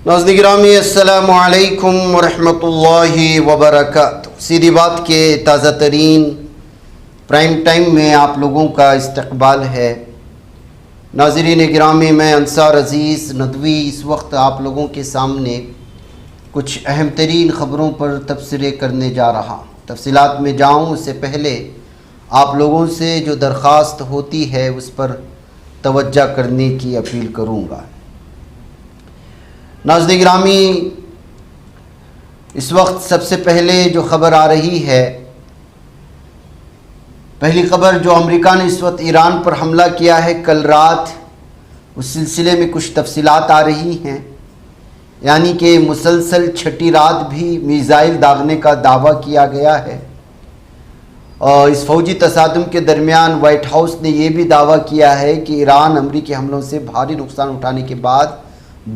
ناظرین گرامی السلام علیکم ورحمۃ اللہ وبرکاتہ۔ سیدھی بات کے تازہ ترین پرائم ٹائم میں آپ لوگوں کا استقبال ہے۔ ناظرین گرامی، میں انصار عزیز ندوی اس وقت آپ لوگوں کے سامنے کچھ اہم ترین خبروں پر تبصرے کرنے جا رہا ہوں۔ تفصیلات میں جاؤں اس سے پہلے آپ لوگوں سے جو درخواست ہوتی ہے اس پر توجہ کرنے کی اپیل کروں گا۔ ناظرین گرامی، اس وقت سب سے پہلے جو خبر آ رہی ہے، پہلی خبر جو امریکہ نے اس وقت ایران پر حملہ کیا ہے کل رات، اس سلسلے میں کچھ تفصیلات آ رہی ہیں، یعنی کہ مسلسل چھٹی رات بھی میزائل داغنے کا دعویٰ کیا گیا ہے۔ اور اس فوجی تصادم کے درمیان وائٹ ہاؤس نے یہ بھی دعویٰ کیا ہے کہ ایران امریکی حملوں سے بھاری نقصان اٹھانے کے بعد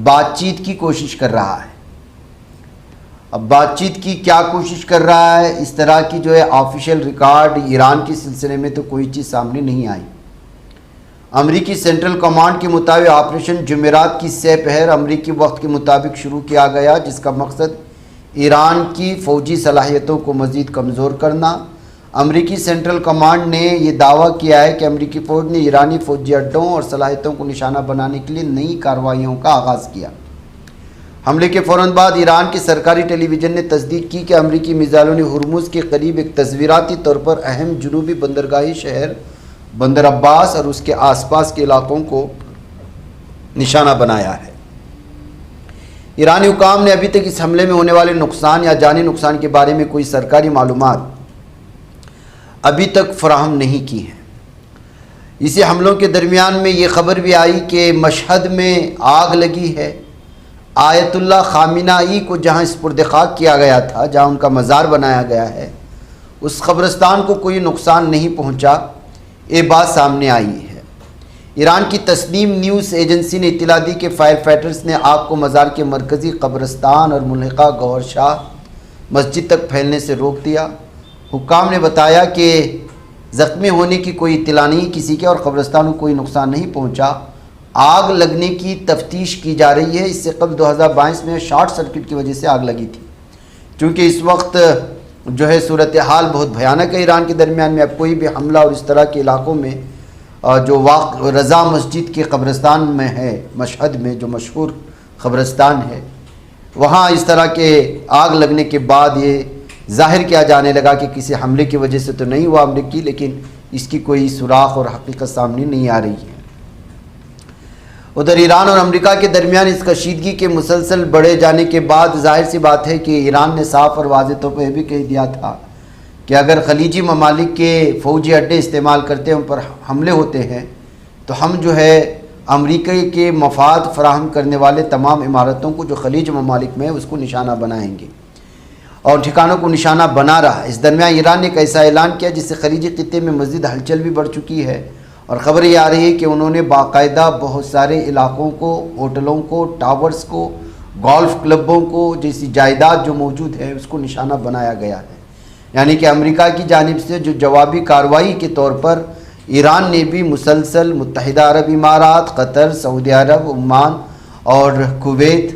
بات چیت کی کوشش کر رہا ہے۔ اب بات چیت کی کیا کوشش کر رہا ہے، اس طرح کی جو ہے آفیشیل ریکارڈ ایران کے سلسلے میں تو کوئی چیز سامنے نہیں آئی۔ امریکی سینٹرل کمانڈ کے مطابق آپریشن جمعرات کی سہ پہر امریکی وقت کے مطابق شروع کیا گیا، جس کا مقصد ایران کی فوجی صلاحیتوں کو مزید کمزور کرنا۔ امریکی سینٹرل کمانڈ نے یہ دعویٰ کیا ہے کہ امریکی فوج نے ایرانی فوجی اڈوں اور صلاحیتوں کو نشانہ بنانے کے لیے نئی کارروائیوں کا آغاز کیا۔ حملے کے فوراً بعد ایران کے سرکاری ٹیلی ویژن نے تصدیق کی کہ امریکی میزائلوں نے ہرمز کے قریب ایک تصویراتی طور پر اہم جنوبی بندرگاہی شہر بندر عباس اور اس کے آس پاس کے علاقوں کو نشانہ بنایا ہے۔ ایرانی حکام نے ابھی تک اس حملے میں ہونے والے نقصان یا جانی نقصان کے بارے میں کوئی سرکاری معلومات ابھی تک فراہم نہیں کی ہے۔ اسی حملوں کے درمیان میں یہ خبر بھی آئی کہ مشہد میں آگ لگی ہے۔ آیت اللہ خامنہ ای کو جہاں سپرد خاک کیا گیا تھا، جہاں ان کا مزار بنایا گیا ہے، اس قبرستان کو کوئی نقصان نہیں پہنچا، یہ بات سامنے آئی ہے۔ ایران کی تسنیم نیوز ایجنسی نے اطلاع دی کہ فائر فائٹرز نے آگ کو مزار کے مرکزی قبرستان اور ملحقہ گوہر شاہ مسجد تک پھیلنے سے روک دیا۔ حکام نے بتایا کہ زخمی ہونے کی کوئی اطلاع نہیں کسی کے، اور قبرستان کو کوئی نقصان نہیں پہنچا۔ آگ لگنے کی تفتیش کی جا رہی ہے۔ اس سے قبل 2022 میں شارٹ سرکٹ کی وجہ سے آگ لگی تھی۔ چونکہ اس وقت جو ہے صورتحال بہت بھیانک ہے ایران کے درمیان میں، اب کوئی بھی حملہ اور اس طرح کے علاقوں میں جو رضا مسجد کے قبرستان میں ہے، مشہد میں جو مشہور قبرستان ہے، وہاں اس طرح کے آگ لگنے کے بعد یہ ظاہر کیا جانے لگا کہ کسی حملے کی وجہ سے تو نہیں ہوا امریکی، لیکن اس کی کوئی سراغ اور حقیقت سامنے نہیں آ رہی ہے۔ ادھر ایران اور امریکہ کے درمیان اس کشیدگی کے مسلسل بڑھے جانے کے بعد ظاہر سی بات ہے کہ ایران نے صاف اور واضح طور پر یہ بھی کہہ دیا تھا کہ اگر خلیجی ممالک کے فوجی اڈے استعمال کرتے ہیں، ان پر حملے ہوتے ہیں، تو ہم جو ہے امریکہ کے مفاد فراہم کرنے والے تمام عمارتوں کو جو خلیج ممالک میں ہے اس کو نشانہ بنائیں گے، اور ٹھکانوں کو نشانہ بنا رہا ہے۔ اس درمیان ایران نے ایک ایسا اعلان کیا جس سے خلیجی خطے میں مزید ہلچل بھی بڑھ چکی ہے، اور خبر یہ آ رہی ہے کہ انہوں نے باقاعدہ بہت سارے علاقوں کو، ہوٹلوں کو، ٹاورز کو، گولف کلبوں کو، جیسی جائیداد جو موجود ہے اس کو نشانہ بنایا گیا ہے۔ یعنی کہ امریکہ کی جانب سے جو جوابی کارروائی کے طور پر ایران نے بھی مسلسل متحدہ عرب امارات، قطر، سعودی عرب، عمان اور کویت،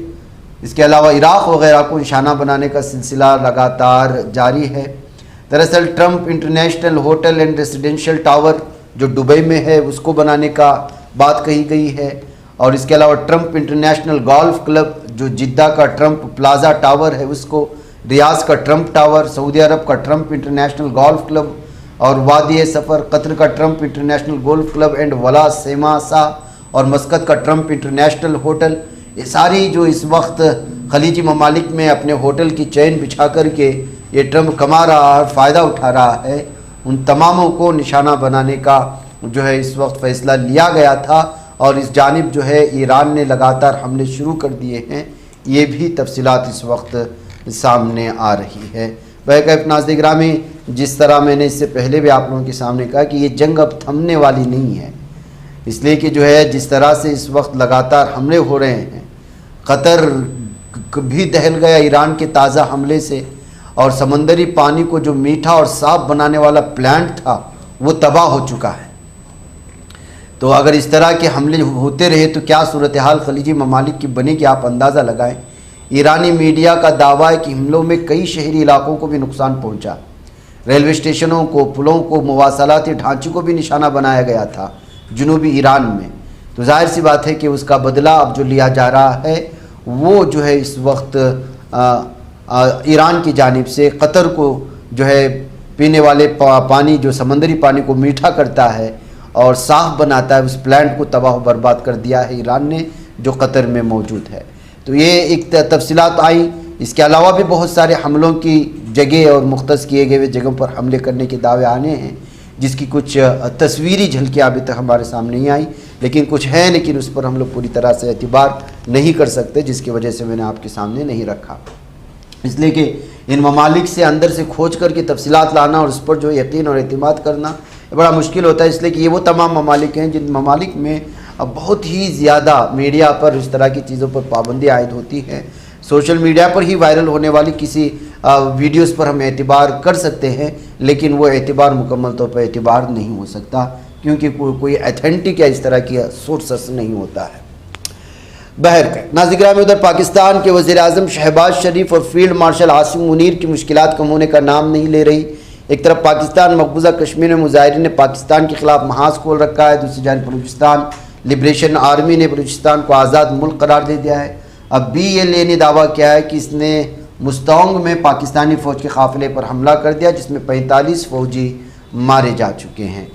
اس کے علاوہ عراق وغیرہ کو نشانہ بنانے کا سلسلہ لگاتار جاری ہے۔ دراصل Trump international hotel and residential tower جو دبئی میں ہے اس کو بنانے کا بات کہی گئی ہے، اور اس کے علاوہ ٹرمپ انٹرنیشنل گولف کلب جو جدہ کا ٹرمپ پلازا ٹاور ہے اس کو، ریاض کا ٹرمپ ٹاور، سعودی عرب کا ٹرمپ انٹرنیشنل گولف کلب، اور وادی سفر قطر کا Trump international golf club and ولا سیماسا، اور مسقط کا ٹرمپ انٹرنیشنل ہوٹل، یہ ساری جو اس وقت خلیجی ممالک میں اپنے ہوٹل کی چین بچھا کر کے یہ ٹرمپ کما رہا ہے، فائدہ اٹھا رہا ہے، ان تماموں کو نشانہ بنانے کا جو ہے اس وقت فیصلہ لیا گیا تھا، اور اس جانب جو ہے ایران نے لگاتار حملے شروع کر دیے ہیں۔ یہ بھی تفصیلات اس وقت سامنے آ رہی ہے۔ بہرکیف ناظرین گرامی، جس طرح میں نے اس سے پہلے بھی آپ لوگوں کے سامنے کہا کہ یہ جنگ اب تھمنے والی نہیں ہے، اس لیے کہ جو ہے جس طرح سے اس وقت لگاتار حملے ہو رہے ہیں، قطر بھی دہل گیا ایران کے تازہ حملے سے، اور سمندری پانی کو جو میٹھا اور صاف بنانے والا پلانٹ تھا وہ تباہ ہو چکا ہے۔ تو اگر اس طرح کے حملے ہوتے رہے تو کیا صورتحال خلیجی ممالک کی بنے گی آپ اندازہ لگائیں۔ ایرانی میڈیا کا دعویٰ ہے کہ حملوں میں کئی شہری علاقوں کو بھی نقصان پہنچا، ریلوے اسٹیشنوں کو، پلوں کو، مواصلاتی ڈھانچے کو بھی نشانہ بنایا گیا تھا جنوبی ایران میں۔ تو ظاہر سی بات ہے کہ اس کا بدلہ اب جو لیا جا رہا ہے وہ جو ہے اس وقت ایران کی جانب سے قطر کو جو ہے پینے والے پانی، جو سمندری پانی کو میٹھا کرتا ہے اور صاف بناتا ہے، اس پلانٹ کو تباہ و برباد کر دیا ہے ایران نے، جو قطر میں موجود ہے۔ تو یہ ایک تفصیلات آئی۔ اس کے علاوہ بھی بہت سارے حملوں کی جگہ اور مختص کیے گئے جگہوں پر حملے کرنے کے دعوے آنے ہیں، جس کی کچھ تصویری جھلکیاں ابھی تک ہمارے سامنے نہیں آئی، لیکن کچھ ہیں، لیکن اس پر ہم لوگ پوری طرح سے اعتبار نہیں کر سکتے، جس کی وجہ سے میں نے آپ کے سامنے نہیں رکھا۔ اس لیے کہ ان ممالک سے اندر سے کھوج کر کے تفصیلات لانا اور اس پر جو یقین اور اعتماد کرنا بڑا مشکل ہوتا ہے، اس لیے کہ یہ وہ تمام ممالک ہیں جن ممالک میں اب بہت ہی زیادہ میڈیا پر اس طرح کی چیزوں پر پابندی عائد ہوتی ہے۔ سوشل میڈیا پر ہی وائرل ہونے والی کسی ویڈیوز پر ہم اعتبار کر سکتے ہیں، لیکن وہ اعتبار مکمل طور پر اعتبار نہیں ہو سکتا، کیونکہ کوئی ایتھینٹک یا اس طرح کی سورسز نہیں ہوتا ہے۔ ناظرین گرامی، ادھر پاکستان کے وزیر اعظم شہباز شریف اور فیلڈ مارشل عاصم منیر کی مشکلات کم ہونے کا نام نہیں لے رہی۔ ایک طرف پاکستان مقبوضہ کشمیر میں مظاہرین نے پاکستان کے خلاف محاذ کھول رکھا ہے، دوسری جانب بلوچستان لبریشن آرمی نے بلوچستان کو آزاد ملک قرار دے دیا ہے۔ اب BLA نے دعویٰ کیا ہے کہ اس نے مستونگ میں پاکستانی فوج کے قافلے پر حملہ کر دیا، جس میں 45 فوجی مارے جا چکے ہیں۔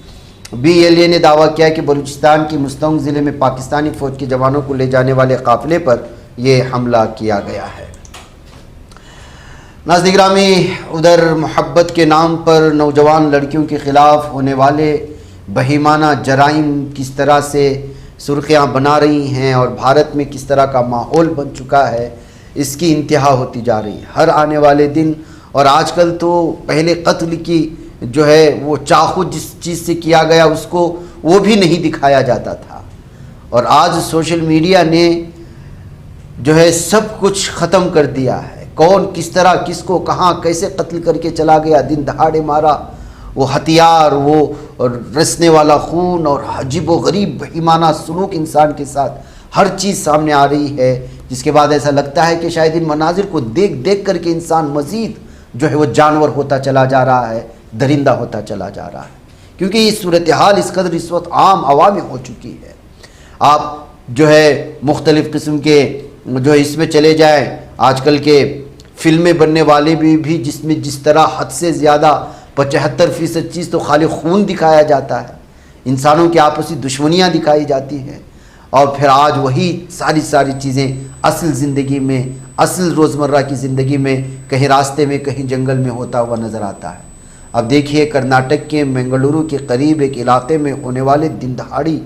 BLA نے دعویٰ کیا کہ بلوچستان کی مستونگ ضلع میں پاکستانی فوج کے جوانوں کو لے جانے والے قافلے پر یہ حملہ کیا گیا ہے۔ ناظرین گرامی، ادھر محبت کے نام پر نوجوان لڑکیوں کے خلاف ہونے والے بہیمانہ جرائم کس طرح سے سرخیاں بنا رہی ہیں اور بھارت میں کس طرح کا ماحول بن چکا ہے، اس کی انتہا ہوتی جا رہی ہے ہر آنے والے دن۔ اور آج کل تو پہلے قتل کی جو ہے وہ چاقو جس چیز سے کیا گیا اس کو وہ بھی نہیں دکھایا جاتا تھا، اور آج سوشل میڈیا نے جو ہے سب کچھ ختم کر دیا ہے۔ کون کس طرح کس کو کہاں کیسے قتل کر کے چلا گیا، دن دہاڑے مارا، وہ ہتھیار، وہ رسنے والا خون اور عجیب و غریب بہیمانہ سلوک انسان کے ساتھ، ہر چیز سامنے آ رہی ہے، جس کے بعد ایسا لگتا ہے کہ شاید ان مناظر کو دیکھ دیکھ کر کے انسان مزید جو ہے وہ جانور ہوتا چلا جا رہا ہے، درندہ ہوتا چلا جا رہا ہے، کیونکہ یہ صورتحال اس قدر اس وقت عام عوامی ہو چکی ہے۔ آپ جو ہے مختلف قسم کے جو اس میں چلے جائیں، آج کل کے فلمیں بننے والے بھی جس میں جس طرح حد سے زیادہ 75% چیز تو خالی خون دکھایا جاتا ہے، انسانوں کی آپسی دشمنیاں دکھائی جاتی ہیں، اور پھر آج وہی ساری چیزیں اصل زندگی میں، اصل روزمرہ کی زندگی میں کہیں راستے میں کہیں جنگل میں ہوتا ہوا نظر آتا ہے۔ اب دیکھیے کرناٹک کے منگلورو کے قریب ایک علاقے میں ہونے والے دن دہاڑی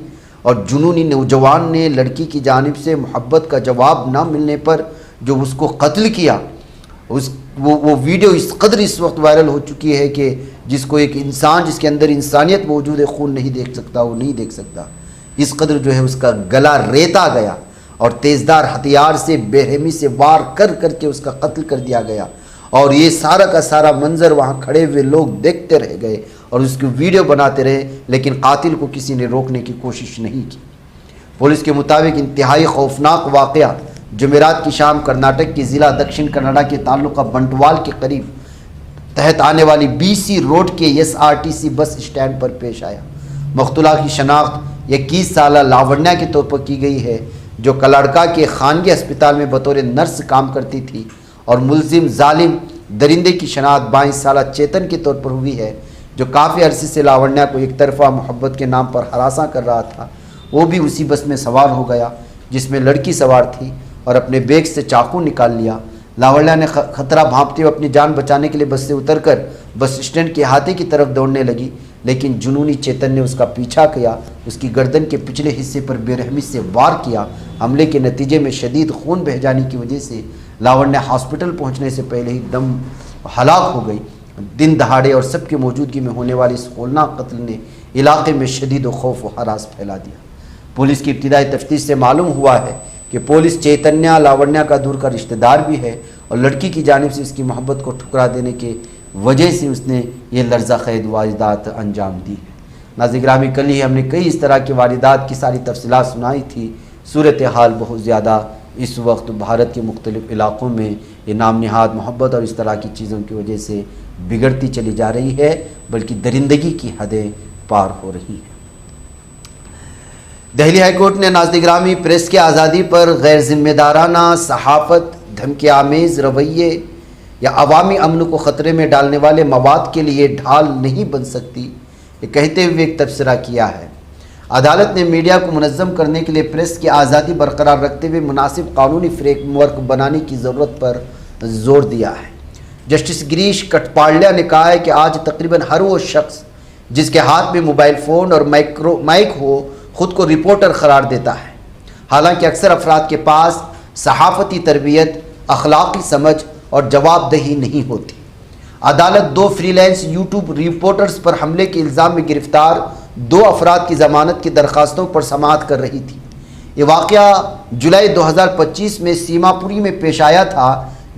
اور جنونی نوجوان نے لڑکی کی جانب سے محبت کا جواب نہ ملنے پر جو اس کو قتل کیا، وہ ویڈیو اس قدر اس وقت وائرل ہو چکی ہے کہ جس کو ایک انسان جس کے اندر انسانیت موجود ہے خون نہیں دیکھ سکتا، وہ نہیں دیکھ سکتا۔ اس قدر جو ہے اس کا گلا ریتا گیا اور تیزدار ہتھیار سے بے رحمی سے وار کر کر کے اس کا قتل کر دیا گیا، اور یہ سارا کا سارا منظر وہاں کھڑے ہوئے لوگ دیکھتے رہ گئے اور اس کی ویڈیو بناتے رہے، لیکن قاتل کو کسی نے روکنے کی کوشش نہیں کی۔ پولیس کے مطابق انتہائی خوفناک واقعہ جمعرات کی شام کرناٹک کی ضلع دکشن کنڈا کے تعلقہ بنٹوال کے قریب تحت آنے والی BC روڈ کے SRTC بس اسٹینڈ پر پیش آیا۔ مقتولہ کی شناخت 21 سالہ لاونیا کے طور پر کی گئی ہے، جو کلاڑکا کے خانگی ہسپتال میں بطور نرس کام کرتی تھی، اور ملزم ظالم درندے کی شناخت 22 سالہ چیتن کے طور پر ہوئی ہے، جو کافی عرصے سے لاونیا کو ایک طرفہ محبت کے نام پر ہراساں کر رہا تھا۔ وہ بھی اسی بس میں سوار ہو گیا جس میں لڑکی سوار تھی اور اپنے بیگ سے چاقو نکال لیا۔ لاونیا نے خطرہ بھانپتے ہوئے اپنی جان بچانے کے لیے بس سے اتر کر بس اسٹینڈ کے احاطے کی طرف دوڑنے لگی، لیکن جنونی چیتن نے اس کا پیچھا کیا، اس کی گردن کے پچھلے حصے پر بے رحمی سے وار کیا۔ حملے کے نتیجے میں شدید خون بہہ جانے کی وجہ سے لاونیا ہاسپٹل پہنچنے سے پہلے ہی دم ہلاک ہو گئی۔ دن دہاڑے اور سب کی موجودگی میں ہونے والی اس ہولناک قتل نے علاقے میں شدید و خوف و ہراس پھیلا دیا۔ پولیس کی ابتدائی تفتیش سے معلوم ہوا ہے کہ پولیس چیتنیا لاونیا کا دور کا رشتہ دار بھی ہے، اور لڑکی کی جانب سے اس کی محبت کو ٹھکرا دینے کی وجہ سے اس نے یہ لرزہ خیز واردات انجام دی ہے۔ ناظرین گرامی کل ہی ہم نے کئی اس طرح کی واردات کی ساری تفصیلات سنائی تھی. صورتحال بہت زیادہ اس وقت بھارت کے مختلف علاقوں میں یہ نام نہاد محبت اور اس طرح کی چیزوں کی وجہ سے بگڑتی چلی جا رہی ہے، بلکہ درندگی کی حدیں پار ہو رہی ہیں. دہلی ہائی کورٹ نے ناظرین گرامی پریس کی آزادی پر غیر ذمہ دارانہ صحافت، دھمکی آمیز رویے یا عوامی امن کو خطرے میں ڈالنے والے مواد کے لیے ڈھال نہیں بن سکتی، یہ کہتے ہوئے ایک تبصرہ کیا ہے. عدالت نے میڈیا کو منظم کرنے کے لیے پریس کی آزادی برقرار رکھتے ہوئے مناسب قانونی فریم ورک بنانے کی ضرورت پر زور دیا ہے. جسٹس گریش کٹپالیہ نے کہا ہے کہ آج تقریباً ہر وہ شخص جس کے ہاتھ میں موبائل فون اور مائک ہو خود کو رپورٹر قرار دیتا ہے، حالانکہ اکثر افراد کے پاس صحافتی تربیت، اخلاقی سمجھ اور جواب دہی نہیں ہوتی. عدالت 2 فری لانس یوٹیوب رپورٹرز پر حملے کے الزام میں گرفتار 2 افراد کی ضمانت کی درخواستوں پر سماعت کر رہی تھی. یہ واقعہ جولائی 2025 میں سیما پوری میں پیش آیا تھا،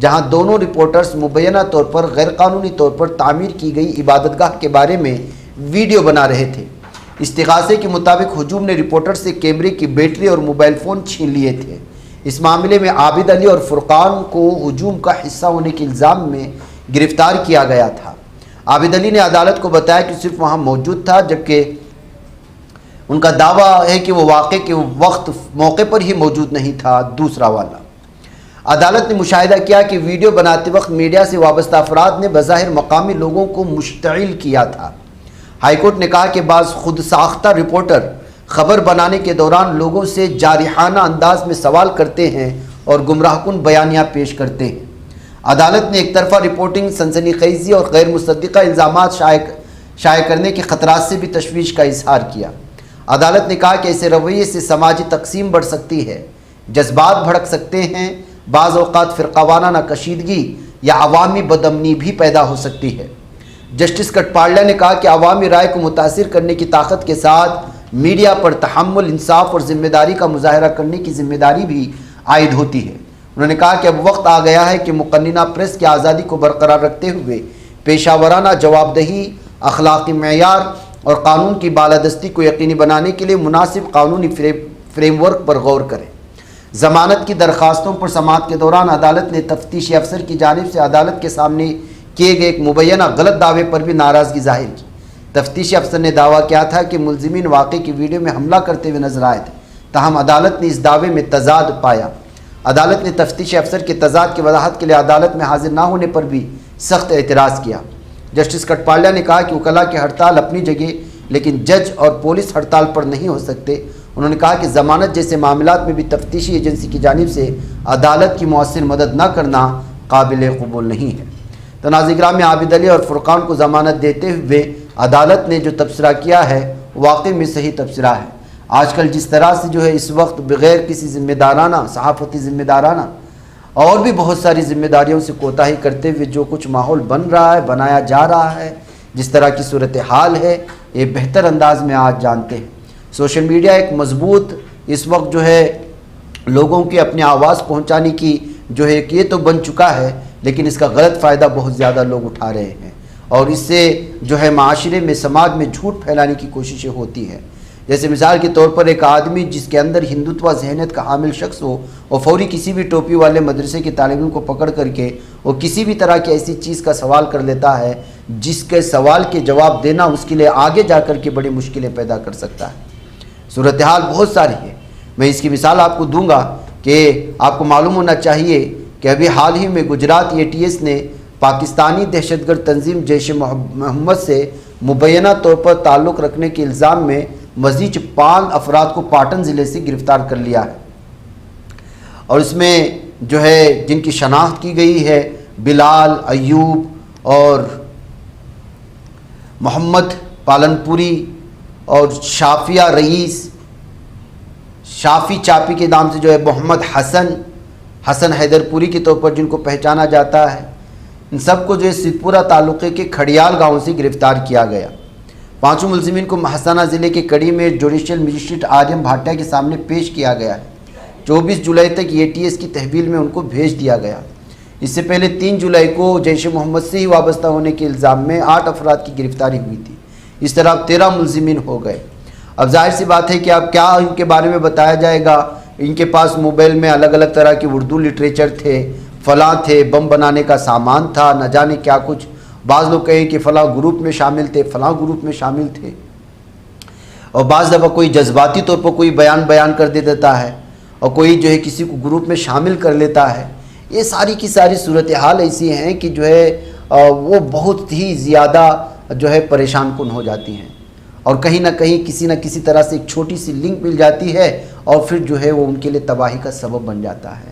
جہاں دونوں رپورٹرز مبینہ طور پر غیر قانونی طور پر تعمیر کی گئی عبادت گاہ کے بارے میں ویڈیو بنا رہے تھے. استغاثے کے مطابق ہجوم نے رپورٹر سے کیمرے کی بیٹری اور موبائل فون چھین لیے تھے. اس معاملے میں عابد علی اور فرقان کو ہجوم کا حصہ ہونے کے الزام میں گرفتار کیا گیا تھا. عابد علی نے عدالت کو بتایا کہ صرف وہاں موجود تھا، جبکہ ان کا دعویٰ ہے کہ وہ واقعے کے وقت موقع پر ہی موجود نہیں تھا. دوسرا والا عدالت نے مشاہدہ کیا کہ ویڈیو بناتے وقت میڈیا سے وابستہ افراد نے بظاہر مقامی لوگوں کو مشتعل کیا تھا. ہائی کورٹ نے کہا کہ بعض خود ساختہ رپورٹر خبر بنانے کے دوران لوگوں سے جارحانہ انداز میں سوال کرتے ہیں اور گمراہ کن بیانیہ پیش کرتے ہیں. عدالت نے ایک طرفہ رپورٹنگ، سنسنی خیزی اور غیر مصدقہ الزامات شائع کرنے کے خطرات سے بھی تشویش کا اظہار کیا. عدالت نے کہا کہ ایسے رویے سے سماجی تقسیم بڑھ سکتی ہے، جذبات بھڑک سکتے ہیں، بعض اوقات فرقہ وارانہ کشیدگی یا عوامی بدامنی بھی پیدا ہو سکتی ہے. جسٹس کٹپالیہ نے کہا کہ عوامی رائے کو متاثر کرنے کی طاقت کے ساتھ میڈیا پر تحمل، انصاف اور ذمہ داری کا مظاہرہ کرنے کی ذمہ داری بھی عائد ہوتی ہے. انہوں نے کہا کہ اب وقت آ گیا ہے کہ مقننہ پریس کی آزادی کو برقرار رکھتے ہوئے پیشہ ورانہ جواب دہی، اخلاقی معیار اور قانون کی بالادستی کو یقینی بنانے کے لیے مناسب قانونی فریم ورک پر غور کریں. ضمانت کی درخواستوں پر سماعت کے دوران عدالت نے تفتیشی افسر کی جانب سے عدالت کے سامنے کیے گئے ایک مبینہ غلط دعوے پر بھی ناراضگی ظاہر کی. تفتیشی افسر نے دعویٰ کیا تھا کہ ملزمین واقعے کی ویڈیو میں حملہ کرتے ہوئے نظر آئے تھے، تاہم عدالت نے اس دعوے میں تضاد پایا. عدالت نے تفتیشی افسر کے تضاد کی وضاحت کے لیے عدالت میں حاضر نہ ہونے پر بھی سخت اعتراض کیا. جسٹس کٹپالیہ نے کہا کہ وکلاء کی ہڑتال اپنی جگہ، لیکن جج اور پولیس ہڑتال پر نہیں ہو سکتے. انہوں نے کہا کہ ضمانت جیسے معاملات میں بھی تفتیشی ایجنسی کی جانب سے عدالت کی مؤثر مدد نہ کرنا قابل قبول نہیں ہے. تو ناظرین گرامی، عابد علی اور فرقان کو ضمانت دیتے ہوئے عدالت نے جو تبصرہ کیا ہے واقعی میں صحیح تبصرہ ہے. آج کل جس طرح سے جو ہے اس وقت بغیر کسی ذمہ دارانہ، صحافتی ذمہ دارانہ اور بھی بہت ساری ذمہ داریوں سے کوتاہی کرتے ہوئے جو کچھ ماحول بن رہا ہے، بنایا جا رہا ہے، جس طرح کی صورتحال ہے، یہ بہتر انداز میں آج جانتے ہیں. سوشل میڈیا ایک مضبوط اس وقت جو ہے لوگوں کی اپنی آواز پہنچانے کی جو ہے یہ تو بن چکا ہے، لیکن اس کا غلط فائدہ بہت زیادہ لوگ اٹھا رہے ہیں اور اس سے جو ہے معاشرے میں، سماج میں جھوٹ پھیلانے کی کوششیں ہوتی ہیں. جیسے مثال کے طور پر ایک آدمی جس کے اندر ہندوتوا ذہنیت کا حامل شخص ہو، اور فوری کسی بھی ٹوپی والے مدرسے کے طالب علم کو پکڑ کر کے وہ کسی بھی طرح کی ایسی چیز کا سوال کر لیتا ہے جس کے سوال کے جواب دینا اس کے لیے آگے جا کر کے بڑی مشکلیں پیدا کر سکتا ہے. صورتحال بہت ساری ہے. میں اس کی مثال آپ کو دوں گا کہ آپ کو معلوم ہونا چاہیے کہ ابھی حال ہی میں گجرات ATS نے پاکستانی دہشت گرد تنظیم جیش محمد سے مبینہ طور پر تعلق رکھنے کے الزام میں مزید 5 افراد کو پاٹن ضلع سے گرفتار کر لیا ہے. اور اس میں جو ہے جن کی شناخت کی گئی ہے بلال، ایوب اور محمد پالنپوری اور شافیہ رئیس، شافی چاپی کے نام سے جو ہے محمد حسن حیدر پوری کے طور پر جن کو پہچانا جاتا ہے، ان سب کو جو ہے سدپورہ تعلقے کے کھڑیال گاؤں سے گرفتار کیا گیا. 5 ملزمین کو مہسانہ ضلع کے کڑی میں جوڈیشل مجسٹریٹ آریم بھاٹیا کے سامنے پیش کیا گیا ہے. 24 جولائی تک ATS کی تحویل میں ان کو بھیج دیا گیا. اس سے پہلے 3 جولائی کو جیش محمد سے ہی وابستہ ہونے کے الزام میں 8 افراد کی گرفتاری ہوئی تھی. اس طرح 13 ملزمین ہو گئے۔ اب ظاہر سی بات ہے کہ اب کیا ان کے بارے میں بتایا جائے گا؟ ان کے پاس موبائل میں الگ الگ طرح کی اردو لٹریچر تھے، فلاں تھے، بم بنانے کا سامان تھا، نہ جانے کیا کچھ۔ بعض لوگ کہیں کہ فلاں گروپ میں شامل تھے، فلاں گروپ میں شامل تھے، اور بعض دفعہ کوئی جذباتی طور پر کوئی بیان کر دیتا ہے، اور کوئی جو ہے کسی کو گروپ میں شامل کر لیتا ہے۔ یہ ساری کی ساری صورتحال ایسی ہیں کہ جو ہے وہ بہت ہی زیادہ جو ہے پریشان کن ہو جاتی ہیں، اور کہیں نہ کہیں کسی نہ کسی طرح سے ایک چھوٹی سی لنک مل جاتی ہے اور پھر جو ہے وہ ان کے لیے تباہی کا سبب بن جاتا ہے۔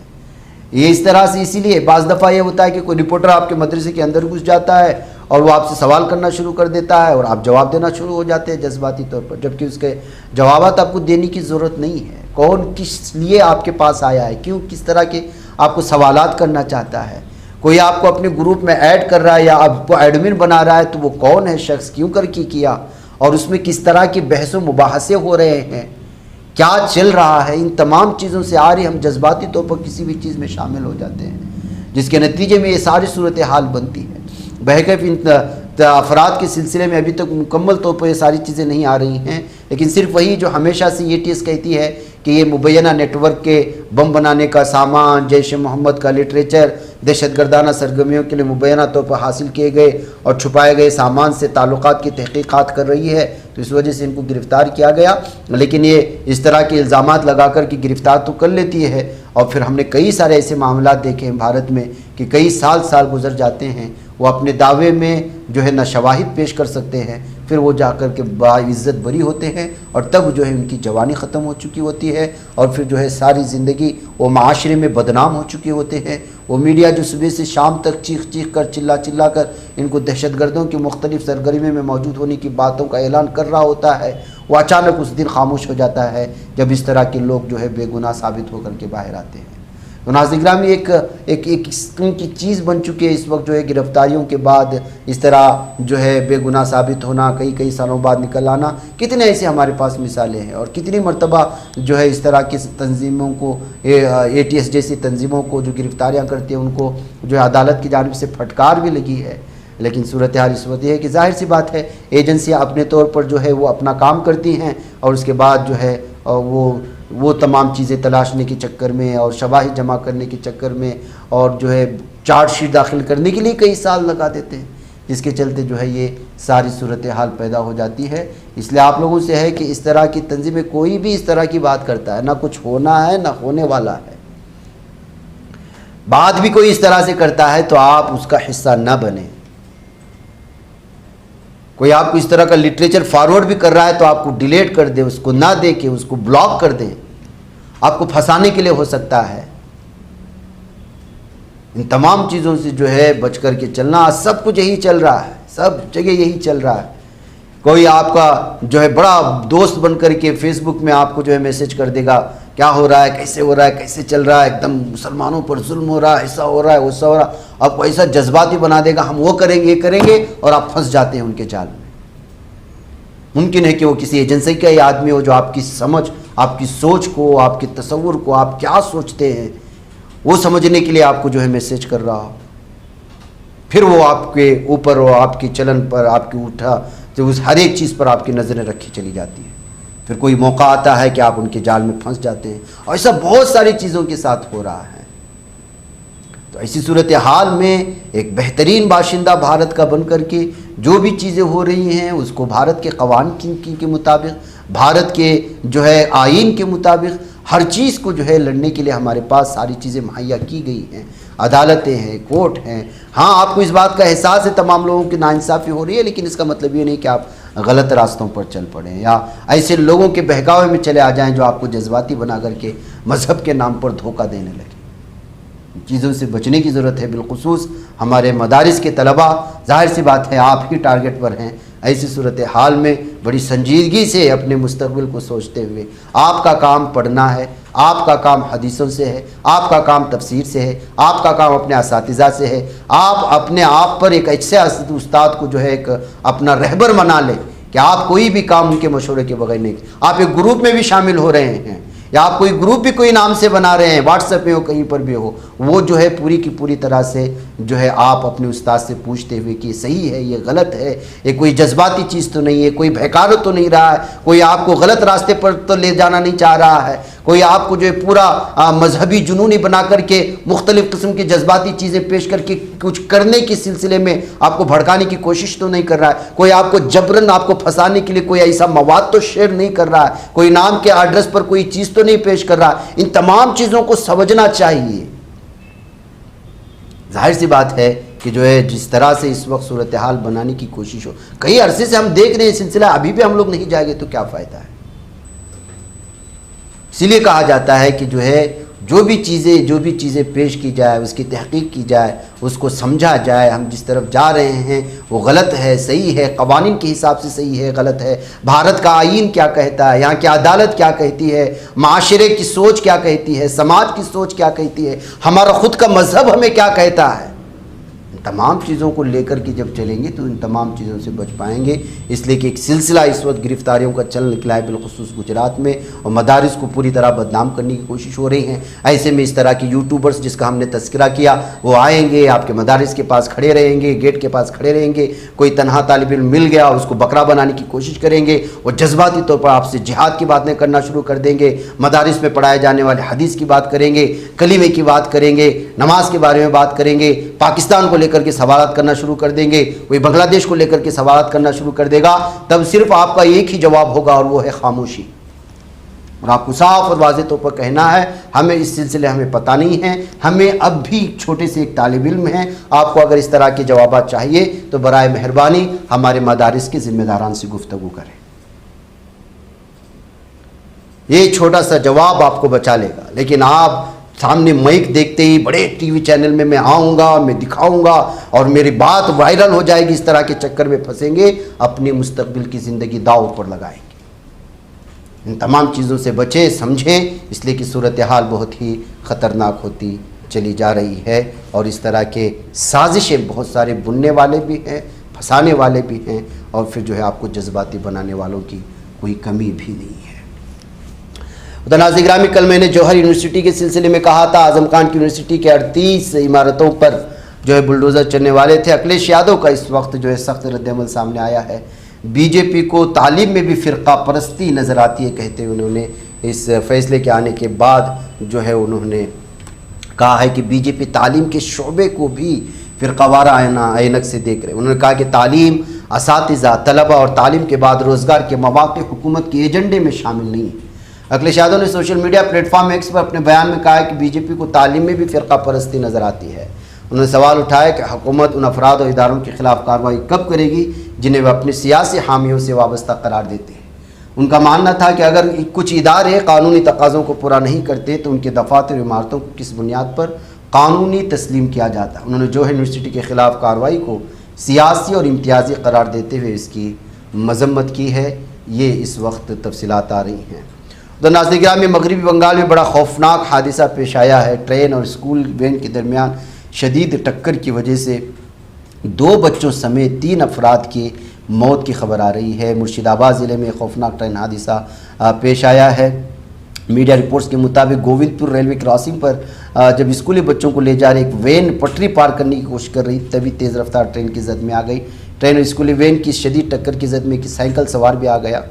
یہ اس طرح سے اسی لیے بعض دفعہ یہ ہوتا ہے کہ کوئی رپورٹر آپ کے مدرسے کے اندر گھس جاتا ہے اور وہ آپ سے سوال کرنا شروع کر دیتا ہے اور آپ جواب دینا شروع ہو جاتے ہیں جذباتی طور پر، جبکہ اس کے جوابات آپ کو دینے کی ضرورت نہیں ہے۔ کون کس لیے آپ کے پاس آیا ہے، کیوں کس طرح کے آپ کو سوالات کرنا چاہتا ہے، کوئی آپ کو اپنے گروپ میں ایڈ کر رہا ہے یا آپ کو ایڈمن بنا رہا ہے تو وہ کون ہے شخص، کیوں کر کے کیا، اور اس میں کس طرح کی بحث و مباحثے ہو رہے ہیں، کیا چل رہا ہے، ان تمام چیزوں سے آ رہی ہم جذباتی طور پر کسی بھی چیز میں شامل ہو جاتے ہیں، جس کے نتیجے میں یہ ساری صورتحال بنتی ہے۔ بہرکیف ان افراد کے سلسلے میں ابھی تک مکمل طور پر یہ ساری چیزیں نہیں آ رہی ہیں، لیکن صرف وہی جو ہمیشہ سے یہ چیز کہتی ہے کہ یہ مبینہ نیٹ ورک کے بم بنانے کا سامان، جیش محمد کا لٹریچر، دہشت گردانہ سرگرمیوں کے لیے مبینہ طور پر حاصل کیے گئے اور چھپائے گئے سامان سے تعلقات کی تحقیقات کر رہی ہے، تو اس وجہ سے ان کو گرفتار کیا گیا۔ لیکن یہ اس طرح کے الزامات لگا کر کے گرفتار تو کر لیتی ہے، اور پھر ہم نے کئی سارے ایسے معاملات دیکھے ہیں بھارت میں کہ کئی سال گزر جاتے ہیں، وہ اپنے دعوے میں جو ہے نہ شواہد پیش کر سکتے ہیں، پھر وہ جا کر کے باعزت بری ہوتے ہیں، اور تب جو ہے ان کی جوانی ختم ہو چکی ہوتی ہے، اور پھر جو ہے ساری زندگی وہ معاشرے میں بدنام ہو چکے ہوتے ہیں۔ وہ میڈیا جو صبح سے شام تک چیخ کر چلا کر ان کو دہشت گردوں کی مختلف سرگرمیوں میں موجود ہونے کی باتوں کا اعلان کر رہا ہوتا ہے، وہ اچانک اس دن خاموش ہو جاتا ہے جب اس طرح کے لوگ جو ہے بے گناہ ثابت ہو کر کے باہر آتے ہیں۔ تو ناظرین گرامی ایک قسم کی چیز بن چکی ہے اس وقت جو ہے گرفتاریوں کے بعد اس طرح جو ہے بے گناہ ثابت ہونا، کئی سالوں بعد نکل آنا۔ کتنے ایسے ہمارے پاس مثالیں ہیں، اور کتنی مرتبہ جو ہے اس طرح کی تنظیموں کو ATS جیسی تنظیموں کو جو گرفتاریاں کرتی ہیں ان کو جو ہے عدالت کی جانب سے پھٹکار بھی لگی ہے۔ لیکن صورتحال اس وقت یہ ہے کہ ظاہر سی بات ہے ایجنسیاں اپنے طور پر جو ہے وہ اپنا کام کرتی ہیں، اور اس کے بعد جو ہے وہ تمام چیزیں تلاشنے کے چکر میں اور شواہد جمع کرنے کے چکر میں اور جو ہے چارج شیٹ داخل کرنے کے لیے کئی سال لگا دیتے ہیں، جس کے چلتے جو ہے یہ ساری صورتحال پیدا ہو جاتی ہے۔ اس لیے آپ لوگوں سے ہے کہ اس طرح کی تنظیمیں کوئی بھی اس طرح کی بات کرتا ہے، نہ کچھ ہونا ہے نہ ہونے والا ہے، بات بھی کوئی اس طرح سے کرتا ہے تو آپ اس کا حصہ نہ بنیں۔ کوئی آپ کو اس طرح کا لٹریچر فارورڈ بھی کر رہا ہے تو آپ کو ڈیلیٹ کر دیں، اس کو نہ دیکھیں، اس کو بلاک کر دیں، آپ کو پھنسانے کے لیے ہو سکتا ہے۔ ان تمام چیزوں سے جو ہے بچ کر کے چلنا، سب کچھ یہی چل رہا ہے، سب جگہ یہی چل رہا ہے۔ کوئی آپ کا جو ہے بڑا دوست بن کر کے فیس بک میں آپ کو جو ہے میسج کر دے گا کیا ہو رہا ہے، کیسے ہو رہا ہے، کیسے چل رہا ہے، ایک دم مسلمانوں پر ظلم ہو رہا ہے، ایسا ہو رہا ہے ویسا ہو رہا ہے، آپ کو ایسا جذباتی بنا دے گا، ہم وہ کریں گے یہ کریں گے، اور آپ پھنس جاتے ہیں ان کے جال میں۔ ممکن ہے کہ وہ کسی ایجنسی کا یہ آدمی ہو جو آپ کی سمجھ، آپ کی سوچ کو، آپ کے تصور کو، آپ کیا سوچتے ہیں وہ سمجھنے کے لیے آپ کو جو ہے میسج کر رہا ہو، پھر وہ آپ کے اوپر اور آپ کے چلن پر، آپ کی اٹھا تو اس ہر ایک چیز پر آپ کی نظریں رکھی چلی جاتی ہیں۔ پھر کوئی موقع آتا ہے کہ آپ ان کے جال میں پھنس جاتے ہیں، اور ایسا بہت ساری چیزوں کے ساتھ ہو رہا ہے۔ تو ایسی صورتحال میں ایک بہترین باشندہ بھارت کا بن کر کے جو بھی چیزیں ہو رہی ہیں اس کو بھارت کے قوانین کے مطابق، بھارت کے جو ہے آئین کے مطابق ہر چیز کو جو ہے لڑنے کے لیے ہمارے پاس ساری چیزیں مہیا کی گئی ہیں، عدالتیں ہیں، کورٹ ہیں۔ ہاں آپ کو اس بات کا احساس ہے تمام لوگوں کی ناانصافی ہو رہی ہے، لیکن اس کا مطلب یہ نہیں کہ آپ غلط راستوں پر چل پڑیں یا ایسے لوگوں کے بہکاوے میں چلے آ جائیں جو آپ کو جذباتی بنا کر کے مذہب کے نام پر دھوکہ دینے لگے۔ چیزوں سے بچنے کی ضرورت ہے، بالخصوص ہمارے مدارس کے طلباء، ظاہر سی بات ہے آپ ہی ٹارگٹ پر ہیں۔ ایسی صورتحال میں بڑی سنجیدگی سے اپنے مستقبل کو سوچتے ہوئے آپ کا کام پڑھنا ہے، آپ کا کام حدیثوں سے ہے، آپ کا کام تفسیر سے ہے، آپ کا کام اپنے اساتذہ سے ہے۔ آپ اپنے آپ پر ایک ایسے استاد کو جو ہے ایک اپنا رہبر بنا لیں کہ آپ کوئی بھی کام ان کے مشورے کے بغیر نہیں۔ آپ ایک گروپ میں بھی شامل ہو رہے ہیں، یا آپ کوئی گروپ بھی کوئی نام سے بنا رہے ہیں، واٹس ایپ میں ہو کہیں پر بھی ہو، وہ جو ہے پوری کی پوری طرح سے جو ہے آپ اپنے استاد سے پوچھتے ہوئے کہ یہ صحیح ہے، یہ غلط ہے، یہ کوئی جذباتی چیز تو نہیں ہے، کوئی بہکاوٹ تو نہیں رہا ہے، کوئی آپ کو غلط راستے پر تو لے جانا نہیں چاہ رہا ہے، کوئی آپ کو جو ہے پورا مذہبی جنونی بنا کر کے مختلف قسم کی جذباتی چیزیں پیش کر کے کچھ کرنے کے سلسلے میں آپ کو بھڑکانے کی کوشش تو نہیں کر رہا ہے، کوئی آپ کو جبرن آپ کو پھنسانے کے لیے کوئی ایسا مواد تو شیئر نہیں کر رہا ہے، کوئی نام کے ایڈریس پر کوئی چیز تو نہیں پیش کر رہا ہے۔ ان تمام چیزوں کو سمجھنا چاہیے۔ ظاہر سی بات ہے کہ جو ہے جس طرح سے اس وقت صورتحال بنانے کی کوشش ہو، کئی عرصے سے ہم دیکھ رہے ہیں سلسلہ، ابھی بھی ہم لوگ نہیں جائیں گے تو کیا فائدہ ہے؟ اسی لیے کہا جاتا ہے کہ جو ہے جو بھی چیزیں پیش کی جائے، اس کی تحقیق کی جائے، اس کو سمجھا جائے، ہم جس طرف جا رہے ہیں وہ غلط ہے، صحیح ہے، قوانین کے حساب سے صحیح ہے، غلط ہے، بھارت کا آئین کیا کہتا ہے، یہاں کی عدالت کیا کہتی ہے، معاشرے کی سوچ کیا کہتی ہے، سماج کی سوچ کیا کہتی ہے، ہمارا خود کا مذہب ہمیں کیا کہتا ہے، تمام چیزوں کو لے کر کے جب چلیں گے تو ان تمام چیزوں سے بچ پائیں گے۔ اس لیے کہ ایک سلسلہ اس وقت گرفتاریوں کا چل نکلا ہے، بالخصوص گجرات میں، اور مدارس کو پوری طرح بدنام کرنے کی کوشش ہو رہی ہیں۔ ایسے میں اس طرح کی یوٹیوبرز جس کا ہم نے تذکرہ کیا، وہ آئیں گے آپ کے مدارس کے پاس کھڑے رہیں گے، گیٹ کے پاس کھڑے رہیں گے، کوئی تنہا طالب علم مل گیا اس کو بکرا بنانے کی کوشش کریں گے، وہ جذباتی طور پر آپ سے جہاد کی باتیں کرنا شروع کر دیں گے، مدارس میں پڑھائے جانے والے حدیث کی بات کریں گے، کلمے کی بات کریں گے، نماز کے بارے میں بات کریں گے، پاکستان کو لے کر کے سوالات کرنا شروع کر دیں گے، کوئی بنگلہ دیش کو لے کر کے سوالات کرنا شروع کر دے گا، تب صرف آپ کا ایک ہی جواب ہوگا اور وہ ہے خاموشی۔ اور آپ کو صاف اور واضح طور پر کہنا ہے ہمیں اس سلسلے ہمیں پتہ نہیں ہے، ہمیں اب بھی چھوٹے سے ایک طالب علم ہیں، آپ کو اگر اس طرح کے جوابات چاہیے تو برائے مہربانی ہمارے مدارس کے ذمہ داران سے گفتگو کریں۔ یہ چھوٹا سا جواب آپ کو بچا لے گا، لیکن آپ سامنے مائک دیکھتے ہی بڑے ٹی وی چینل میں آؤں گا، میں دکھاؤں گا اور میری بات وائرل ہو جائے گی، اس طرح کے چکر میں پھنسیں گے، اپنی مستقبل کی زندگی داؤ پر لگائیں گے۔ ان تمام چیزوں سے بچیں، سمجھیں، اس لیے کہ صورتحال بہت ہی خطرناک ہوتی چلی جا رہی ہے، اور اس طرح کے سازشیں بہت سارے بننے والے بھی ہیں، پھنسانے والے بھی ہیں، اور پھر جو ہے آپ کو جذباتی بنانے والوں کی کوئی کمی بھی نہیں ہے۔ ناظرین گرامی، کل میں نے جوہر یونیورسٹی کے سلسلے میں کہا تھا اعظم خان کی یونیورسٹی کے 38 عمارتوں پر جو ہے بلڈوزر چلنے والے تھے۔ اکھلیش یادو کا اس وقت جو ہے سخت رد عمل سامنے آیا ہے۔ بی جے پی کو تعلیم میں بھی فرقہ پرستی نظر آتی ہے کہتے ہوئے انہوں نے اس فیصلے کے آنے کے بعد جو ہے انہوں نے کہا ہے کہ بی جے پی تعلیم کے شعبے کو بھی فرقہ وارہ عینک سے دیکھ رہے ہیں۔ انہوں نے کہا کہ تعلیم، اساتذہ، طلبہ اور تعلیم کے بعد روزگار کے مواقع حکومت کے ایجنڈے میں شامل نہیں ہیں۔ اکھلیش یادو نے social media platform X پر اپنے بیان میں کہا ہے کہ بی جے پی کو تعلیم میں بھی فرقہ پرستی نظر آتی ہے۔ انہوں نے سوال اٹھایا کہ حکومت ان افراد اور اداروں کے خلاف کارروائی کب کرے گی جنہیں وہ اپنے سیاسی حامیوں سے وابستہ قرار دیتے ہیں۔ ان کا ماننا تھا کہ اگر کچھ ادارے قانونی تقاضوں کو پورا نہیں کرتے تو ان کے دفاتر اور عمارتوں کو کس بنیاد پر قانونی تسلیم کیا جاتا ہے۔ انہوں نے جوہر یونیورسٹی کے خلاف کارروائی کو سیاسی اور امتیازی قرار دیتے ہوئے اس کی مذمت کی ہے۔ یہ اس وقت تفصیلات آ رہی ہیں۔ ناظرین گرامی، مغربی بنگال میں بڑا خوفناک حادثہ پیش آیا ہے۔ ٹرین اور اسکول وین کے درمیان شدید ٹکر کی وجہ سے 2 بچوں سمیت 3 افراد کی موت کی خبر آ رہی ہے۔ مرشد آباد ضلع میں خوفناک ٹرین حادثہ پیش آیا ہے۔ میڈیا رپورٹس کے مطابق گووند پور ریلوے کراسنگ پر جب اسکولی بچوں کو لے جا رہے ایک وین پٹری پار کرنے کی کوشش کر رہی تبھی تیز رفتار ٹرین کی زد میں آ گئی۔ ٹرین اور اسکولی وین کی شدید ٹکر کی زد میں ایک سائیکل سوار بھی آ گیا۔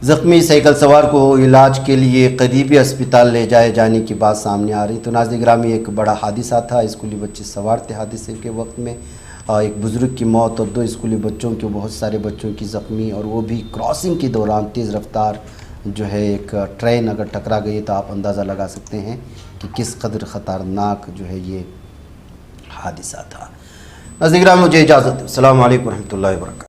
زخمی سائیکل سوار کو علاج کے لیے قریبی اسپتال لے جائے جانے کی بات سامنے آ رہی۔ تو ناظرین گرامی، ایک بڑا حادثہ تھا، اسکولی بچے سوار تھے حادثے کے وقت میں، ایک بزرگ کی موت اور 2 اسکولی بچوں کی، بہت سارے بچوں کی زخمی، اور وہ بھی کراسنگ کے دوران تیز رفتار جو ہے ایک ٹرین اگر ٹکرا گئی تو آپ اندازہ لگا سکتے ہیں کہ کس قدر خطرناک جو ہے یہ حادثہ تھا۔ ناظرین گرامی، مجھے اجازت، السلام علیکم ورحمۃ اللہ وبرکاتہ۔